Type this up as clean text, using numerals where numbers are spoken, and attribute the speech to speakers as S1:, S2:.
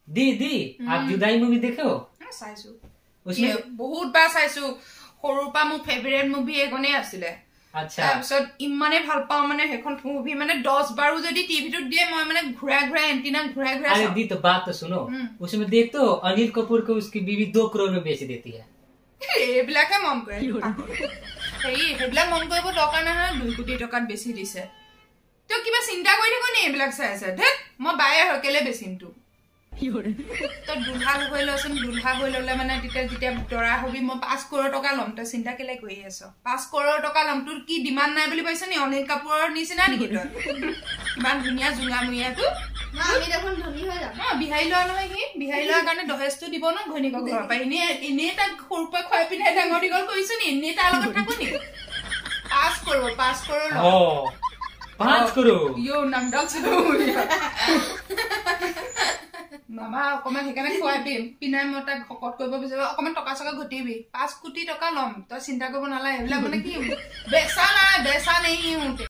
S1: दी आप जुदाई मूवी देखे हो?
S2: চাইছো
S1: उसमें
S2: বহুত বাৰ চাইছো সৰুৰ পৰা মোৰ ফেভাৰিট মুভি এখনেই আছিলে
S1: अच्छा
S2: তাৰপিছত ইমানে ভাল পাওঁ মানে সেইখন মুভি মানে 10 বাৰো যদি টিভিটোত দিয়ে মই মানে ঘুৰাই ঘুৰাই এন্টিনা ঘুৰাই ঘুৰাই
S1: अरे दी तो बात तो सुनो उसमें देख तो अनिल कपूर को उसकी बीवी 2 करोड़ में बेच देती है
S2: এইবিলাকে মন কৰে সেইবিলাক মন কৰিব দৰকাৰ নহয় 2 কোটি টকাত বেছি দিছে তো কিবা চিন্তা কৰি থাকো নি এইবিলাক চাই আছে ধেত মই বায়ে হকেলে বেচিম তো তো দুলহা হৈ লচোন দুলহা হৈ ললে মানে যেতিয়া দৰা হবি মই 5 কৰোड़ টকা লম তো চিন্তা কেলে কৰি আছ 5 কৰোड़ টকা লম তোৰ কি ডিমান্ড নাই বুলি পাইছ নি অনিল কাপুৰৰ নিচিনা নেকি তই ইমান ধুনীয়া জুঙামুঙীয়া তো
S3: আমি দেখোন ধনী হৈ যাম
S2: বিহাই লোৱা নহয় কি বিহাই লোৱাৰ কাৰণে দহেজটো দিব ন ঘৈণীকৰ ঘৰৰ পৰা এনে তাক সৰুৰ পৰা খুৱাই পিন্ধাই ডাঙৰ দীঘল কৰিছো নি এনে তাৰ লগত থাকো নি 5 কৰোड़
S1: ओ 5 करोड़
S2: यो নামডাল চালো মামা অকমান সেইকাৰণে খুৱাই দিম পিনাই মই তাক শকত কৰিব বিচাৰো অকমান টকা চকা ঘটিবি 5 কোটি টকা লম তই চিন্তা কৰিব নালাগে এইবিলাক মানে কি বেচা নাই